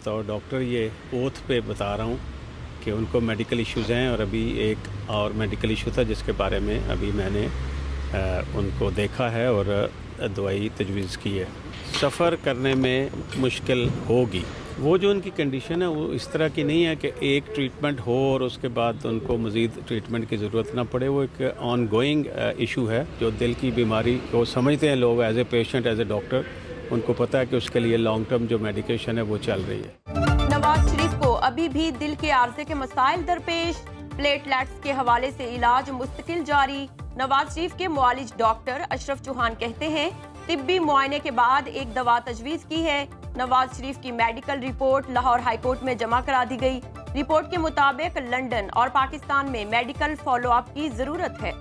बतौर डॉक्टर ये ओथ पे बता रहा हूँ कि उनको मेडिकल इश्यूज़ हैं, और अभी एक और मेडिकल इशू था जिसके बारे में अभी मैंने उनको देखा है और दवाई तजवीज़ की है। सफ़र करने में मुश्किल होगी। वो जो उनकी कंडीशन है वो इस तरह की नहीं है कि एक ट्रीटमेंट हो और उसके बाद उनको मज़ीद ट्रीटमेंट की ज़रूरत ना पड़े। वो एक ऑन गोइंग इशू है। जो दिल की बीमारी को समझते हैं लोग as a patient, as a doctor, उनको पता है कि उसके लिए लॉन्ग टर्म जो मेडिकेशन है वो चल रही है। नवाज शरीफ को अभी भी दिल के आर्जे के मसाइल दरपेश, प्लेटलेट्स के हवाले से इलाज मुस्तकिल जारी। नवाज शरीफ के मुआलिज डॉक्टर अशरफ चौहान कहते हैं तिब्बी मुआयने के बाद एक दवा तजवीज़ की है। नवाज शरीफ की मेडिकल रिपोर्ट लाहौर हाईकोर्ट में जमा करा दी गई। रिपोर्ट के मुताबिक लंदन और पाकिस्तान में मेडिकल फॉलोअप की जरूरत है।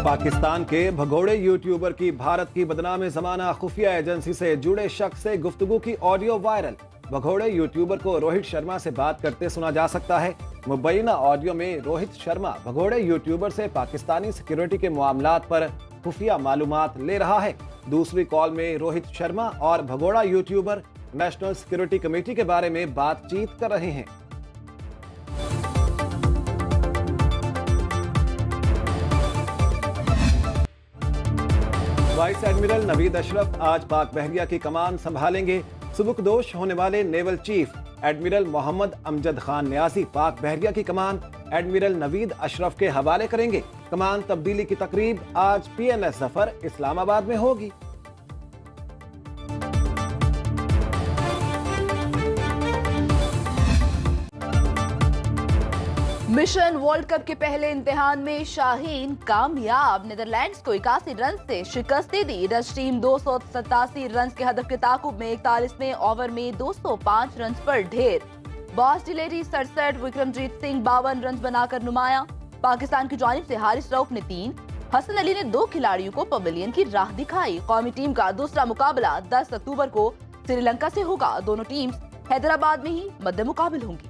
पाकिस्तान के भगोड़े यूट्यूबर की भारत की बदनाम ज़माना खुफिया एजेंसी से जुड़े शख्स से गुफ्तगू की ऑडियो वायरल। भगोड़े यूट्यूबर को रोहित शर्मा से बात करते सुना जा सकता है। मुबैना ऑडियो में रोहित शर्मा भगोड़े यूट्यूबर से पाकिस्तानी सिक्योरिटी के मामलात पर खुफिया मालूमात ले रहा है। दूसरी कॉल में रोहित शर्मा और भगोड़ा यूट्यूबर नेशनल सिक्योरिटी कमेटी के बारे में बातचीत कर रहे हैं। वाइस एडमिरल नवीद अशरफ आज पाक बहरिया की कमान संभालेंगे। सुबुकदोश होने वाले naval chief admiral Mohammad Amjad Khan Niazi Pak बहरिया की कमान एडमिरल नवीद अशरफ के हवाले करेंगे। कमान तब्दीली की तकरीब आज PNS जफर इस्लामाबाद में होगी। मिशन वर्ल्ड कप के पहले इम्तिहान में शाहीन कामयाब। नीदरलैंड्स को 81 रन से शिकस्त दे दी। डच टीम 287 रन के हदफ के ताकुब में 41वें ओवर में 205 रन पर ढेर। Boss delivery 67, Vikramjit Singh 52 run बनाकर नुमाया। पाकिस्तान की जानिब से हारिस रऊफ ने 3, हसन अली ने 2 खिलाड़ियों को पवेलियन की राह दिखाई। कौमी टीम का दूसरा मुकाबला 10 अक्टूबर को श्रीलंका से होगा। दोनों टीम्स हैदराबाद में ही मद्दे मुकाबिल होंगी।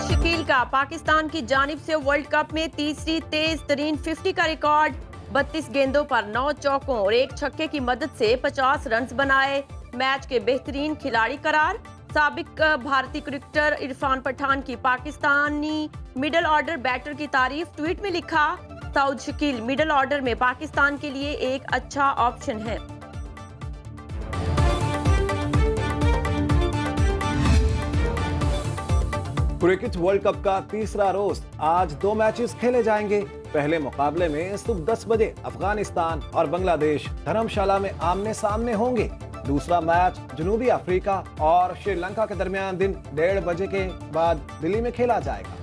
शकील का पाकिस्तान की जानिब से वर्ल्ड कप में तीसरी तेज तरीन 50 का रिकॉर्ड। 32 गेंदों पर 9 चौकों और 1 छक्के की मदद से 50 रन बनाए। मैच के बेहतरीन खिलाड़ी करार। साबिक भारतीय क्रिकेटर इरफान पठान की पाकिस्तानी मिडल ऑर्डर बैटर की तारीफ। ट्वीट में लिखा, सऊद शकील मिडल ऑर्डर में पाकिस्तान के लिए एक अच्छा ऑप्शन है। क्रिकेट वर्ल्ड कप का तीसरा रोज आज 2 मैचेस खेले जाएंगे। पहले मुकाबले में सुबह 10 बजे अफगानिस्तान और बांग्लादेश धर्मशाला में आमने सामने होंगे। दूसरा मैच जनूबी अफ्रीका और श्रीलंका के दरमियान दिन 1:30 बजे के बाद दिल्ली में खेला जाएगा।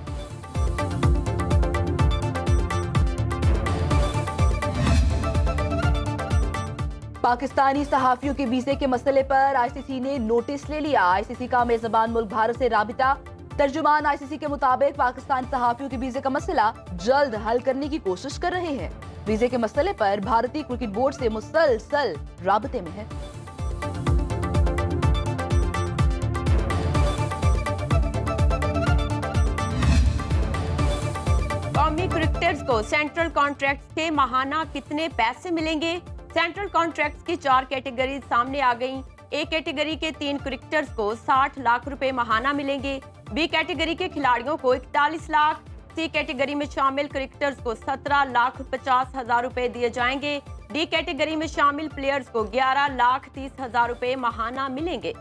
पाकिस्तानी सहाफियों के वीजे के मसले पर ICC ने नोटिस ले लिया। ICC का मेजबान मुल्क भारत से राबिता। तर्जुमान ICC के मुताबिक पाकिस्तानी सहाफियों के वीजे का मसला जल्द हल करने की कोशिश कर रहे हैं। वीजे के मसले पर भारतीय क्रिकेट बोर्ड से मुसलसल राबते में है। कौमी क्रिकेटर्स को सेंट्रल कॉन्ट्रैक्ट्स के माहाना कितने पैसे मिलेंगे? सेंट्रल कॉन्ट्रैक्ट्स की 4 कैटेगरीज सामने आ गईं। ए कैटेगरी के 3 क्रिकेटर्स को 60 लाख रुपए माहाना मिलेंगे। बी कैटेगरी के खिलाड़ियों को 41 लाख। सी कैटेगरी में शामिल क्रिकेटर्स को 17,50,000 रुपए दिए जाएंगे। डी कैटेगरी में शामिल प्लेयर्स को 11,30,000 रुपए माहाना मिलेंगे।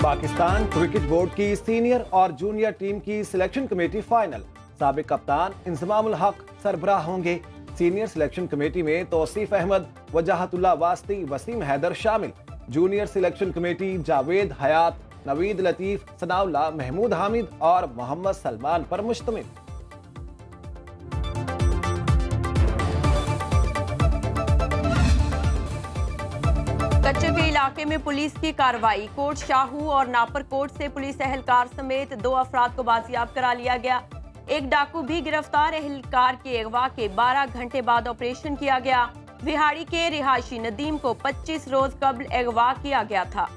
पाकिस्तान क्रिकेट बोर्ड की सीनियर और जूनियर टीम की सिलेक्शन कमेटी फाइनल। साबिक कप्तान इंजमामुल हक सरबराह होंगे। सीनियर सिलेक्शन कमेटी में तौसीफ अहमद, वजाहतुल्लाह वास्ती, वसीम हैदर शामिल। जूनियर सिलेक्शन कमेटी जावेद हयात, नवीद लतीफ, सनाउल्लाह, महमूद हामिद और मोहम्मद सलमान पर मुश्तमिल। कच्चे के इलाके में पुलिस की कार्रवाई। कोट शाहू और नापर कोट से पुलिस एहलकार समेत 2 अफराद को बाजियाब करा लिया गया। एक डाकू भी गिरफ्तार। एहलकार के अगवा के 12 घंटे बाद ऑपरेशन किया गया। विहाड़ी के रिहायशी नदीम को 25 रोज कबल अगवा किया गया था।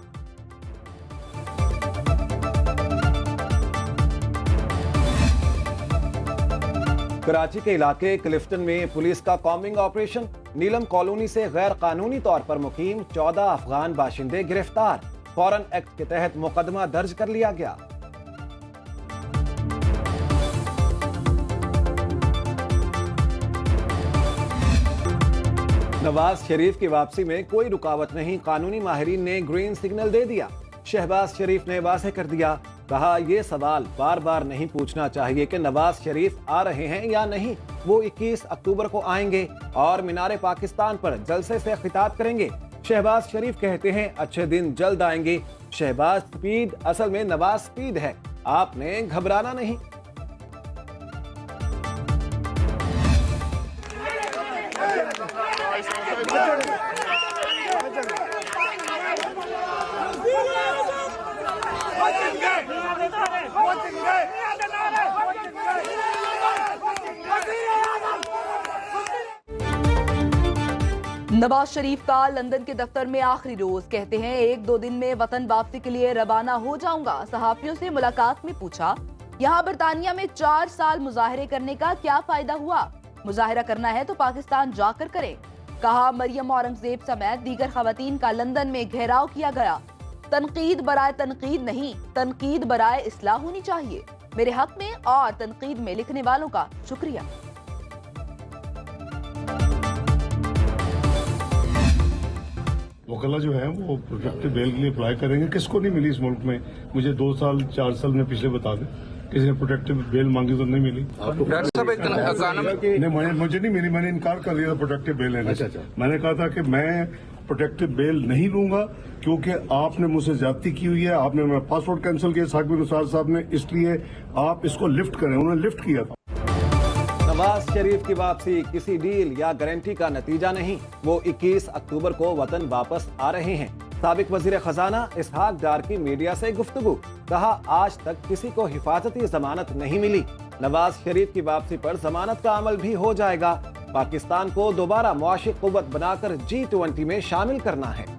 कराची के इलाके क्लिफ्टन में पुलिस का कॉम्बिंग ऑपरेशन। नीलम कॉलोनी से गैर कानूनी तौर पर मुकीम 14 अफगान बाशिंदे गिरफ्तार। फॉरेन एक्ट के तहत मुकदमा दर्ज कर लिया गया। नवाज शरीफ की वापसी में कोई रुकावट नहीं, कानूनी माहिरीन ने ग्रीन सिग्नल दे दिया। शहबाज शरीफ ने वाज़ेह कर दिया, कहा यह सवाल बार बार नहीं पूछना चाहिए कि नवाज शरीफ आ रहे हैं या नहीं। वो 21 अक्टूबर को आएंगे और मीनार पाकिस्तान पर जलसे से खिताब करेंगे। शहबाज शरीफ कहते हैं अच्छे दिन जल्द आएंगे। शहबाज स्पीड, असल में नवाज स्पीड है, आपने घबराना नहीं। नवाज शरीफ का लंदन के दफ्तर में आखिरी रोज, कहते हैं 1-2 दिन में वतन वापसी के लिए रवाना हो जाऊंगा। सहाफियों से मुलाकात में पूछा, यहाँ बरतानिया में 4 साल मुजाहरे करने का क्या फायदा हुआ? मुजाहरा करना है तो पाकिस्तान जाकर करें। कहा मरियम औरंगजेब समेत दीगर खवातीन का लंदन में घेराव किया गया। तनकीद बराए तनकीद नहीं, तनकीद बराए इस्लाह होनी चाहिए। मेरे हक में और तनकीद में लिखने वालों का शुक्रिया। वकला जो है वो प्रोटेक्टिव बेल के लिए अप्लाई करेंगे। किसको नहीं मिली इस मुल्क में? मुझे 2 साल 4 साल में पिछले बता दें, किसी ने प्रोटेक्टिव बेल मांगी तो नहीं मिली। नहीं, मुझे नहीं मिली, मैंने इनकार कर दिया था प्रोटेक्टिव बेल लेने से। मैंने कहा था कि मैं प्रोटेक्टिव बेल नहीं लूंगा क्योंकि आपने मुझसे ज्यादती की हुई है, आपने मेरा पासपोर्ट कैंसिल किया साकिब निसार साहब ने, इसलिए आप इसको लिफ्ट करें। उन्होंने लिफ्ट किया था। नवाज शरीफ की वापसी किसी डील या गारंटी का नतीजा नहीं। वो 21 अक्टूबर को वतन वापस आ रहे हैं। साबिक वजीर खजाना इसहाक डार की मीडिया से गुफ्तगू, कहा आज तक किसी को हिफाजती जमानत नहीं मिली। नवाज शरीफ की वापसी पर जमानत का अमल भी हो जाएगा। पाकिस्तान को दोबारा मुआशी कुव्वत बनाकर G20 में शामिल करना है।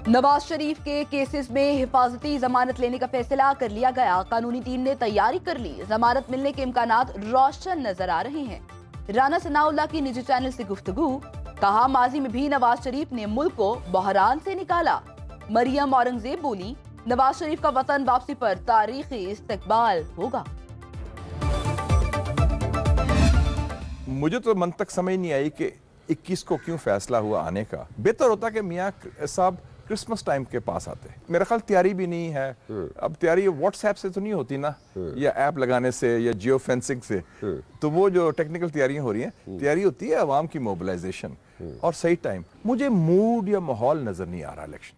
नवाज शरीफ के केसेस में हिफाजती जमानत लेने का फैसला कर लिया गया। कानूनी टीम ने तैयारी कर ली। जमानत मिलने के इम्कानात रोशन नजर आ रहे हैं। राना सनाउल्लाह की निजी चैनल से गुफ्तगू, कहा माजी में भी नवाज शरीफ ने मुल्क को बहरान से निकाला। मरियम औरंगजेब बोली, नवाज शरीफ का वतन वापसी पर तारीखी इस्तकबाल होगा। मुझे तो मन तक समझ नहीं आई कि 21 को क्यों फैसला हुआ आने का। बेहतर होता कि मियाँ साहब क्रिसमस टाइम के पास आते। मेरा ख्याल तैयारी भी नहीं है। अब तैयारी व्हाट्सएप से तो नहीं होती ना, या ऐप लगाने से या जियो फेंसिंग से। तो वो जो टेक्निकल तैयारियां हो रही हैं, तैयारी होती है अवाम की मोबिलाइजेशन और सही टाइम। मुझे मूड या माहौल नजर नहीं आ रहा इलेक्शन।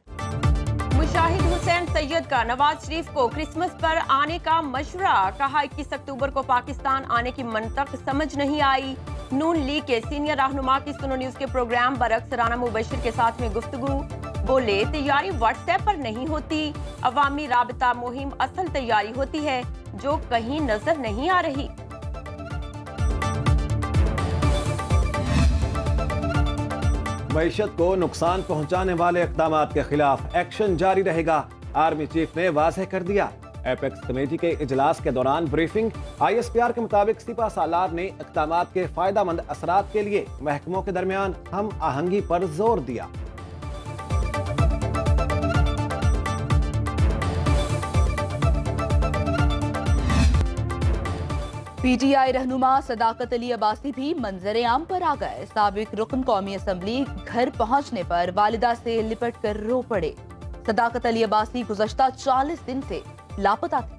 मुशाहिद हुसैन सैयद का नवाज शरीफ को क्रिसमस पर आने का मशवरा, कहा 21 अक्टूबर को पाकिस्तान आने की मंतक समझ नहीं आई। नून लीग के सीनियर रहनुमा की सुनो न्यूज के प्रोग्राम बरक्स राना मुबशिर के साथ में गुफ्तगू, बोले तैयारी व्हाट्सएप पर नहीं होती, अवामी राबता मुहिम असल तैयारी होती है जो कहीं नजर नहीं आ रही। मईशत को नुकसान पहुंचाने वाले इक़दाम के खिलाफ एक्शन जारी रहेगा। आर्मी चीफ ने वाज़ेह कर दिया। एपेक्स कमेटी के इजलास के दौरान ब्रीफिंग। ISPR के मुताबिक सिपा सालार ने इक़दाम के फायदेमंद असरात के लिए महकमों के दरमियान हम आहंगी पर जोर दिया। PTI रहनुमा सदाकत अली अब्बासी भी मंजर आम पर आ गए। साबिक रुकन कौमी असम्बली घर पहुंचने पर वालिदा से लिपट कर रो पड़े। सदाकत अली अब्बासी गुज़श्ता 40 दिन से लापता थी।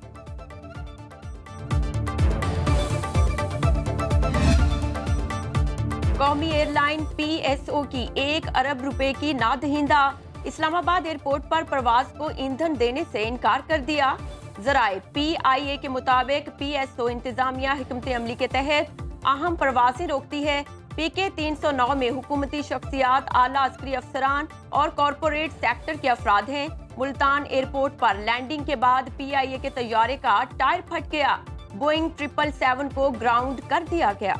कौमी एयरलाइन PSO की 1 अरब रुपए की नादहिंदा। इस्लामाबाद एयरपोर्ट पर प्रवास को ईंधन देने से इनकार कर दिया। जराए PIA के मुताबिक PSO इंतजामिया हिकमत अमली के तहत अहम प्रवासें रोकती है। PK 309 में हुकूमती शख्सियात, आला अस्करी अफसरान और कॉरपोरेट सेक्टर के अफराद हैं। मुल्तान एयरपोर्ट पर लैंडिंग के बाद PIA के तैयारे का टायर फट गया। बोइंग 777 को ग्राउंड कर दिया गया।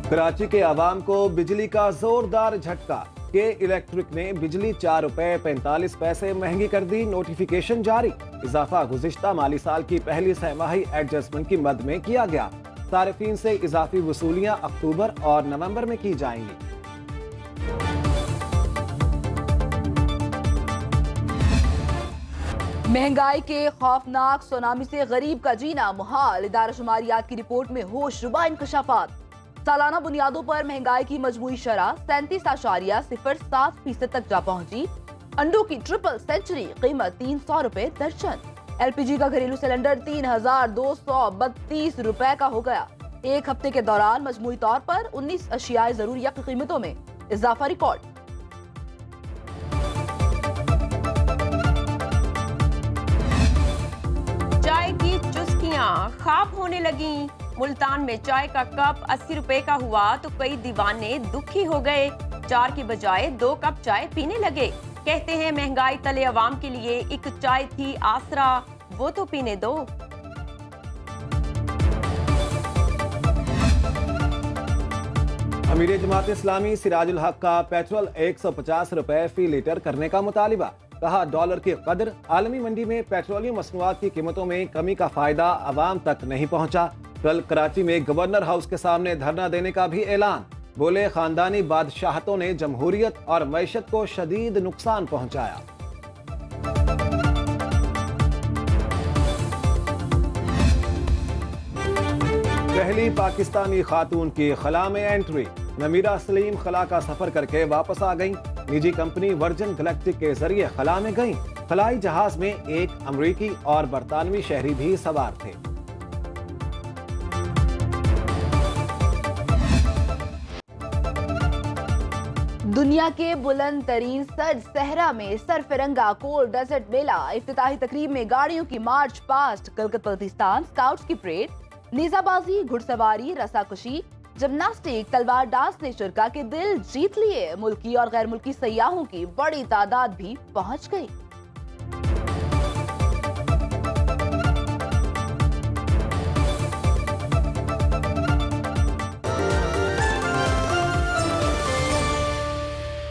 कराची के आवाम को बिजली का जोरदार झटका। के इलेक्ट्रिक ने बिजली 4 रुपए 45 पैसे महंगी कर दी, नोटिफिकेशन जारी। इजाफा गुज़िश्ता माली साल की पहली छमाही एडजस्टमेंट की मद में किया गया। सारिफीन से इजाफी वसूलियां अक्टूबर और नवंबर में की जाएंगी। महंगाई के खौफनाक सुनामी से गरीब का जीना मुहाल, इदारा शुमारियात की रिपोर्ट में होशरुबा इंकशाफात। सालाना बुनियादों पर महंगाई की मजमूई शरह 37.07% तक जा पहुंची। अंडों की ट्रिपल सेंचुरी, कीमत 300 रुपए दर्जन। LPG का घरेलू सिलेंडर 3232 रुपए का हो गया। एक हफ्ते के दौरान मजमूई तौर पर 19 अशियाए जरूरिया की कीमतों में इजाफा रिकॉर्ड। चाय की चुस्कियां खाब होने लगी। मुल्तान में चाय का कप 80 रुपए का हुआ तो कई दीवाने दुखी हो गए। 4 की बजाय 2 कप चाय पीने लगे। कहते हैं महंगाई तले अवाम के लिए एक चाय थी आसरा, वो तो पीने दो। अमीर जमात इस्लामी सिराजुल हक का पेट्रोल 150 रुपए फी लीटर करने का मुतालिबा। कहा डॉलर की कदर, आलमी मंडी में पेट्रोलियम मसनूआत की कीमतों में कमी का फायदा अवाम तक नहीं पहुंचा। कल कराची में गवर्नर हाउस के सामने धरना देने का भी ऐलान। बोले खानदानी बादशाहतों ने जमहूरियत और मैशत को शदीद नुकसान पहुंचाया। पहली पाकिस्तानी खातून की खला में एंट्री। नमीरा सलीम खला का सफर करके वापस आ गईं। निजी कंपनी वर्जिन गैलेक्टिक के जरिए खला में गईं। खलाई जहाज में एक अमरीकी और बरतानवी शहरी भी सवार थे। दुनिया के बुलंद तरीन सर सहरा में सरफरंगा कोल डेजर्ट मेला, इफ्तिताही तकरीब में गाड़ियों की march past, Calcutta Baltistan scouts की परेड, नेजाबाजी, घुड़सवारी, रस्साकशी, जिम्नास्टिक, तलवार डांस ने शुरका के दिल जीत लिए। मुल्की और गैर मुल्की सयाहों की बड़ी तादाद भी पहुंच गई।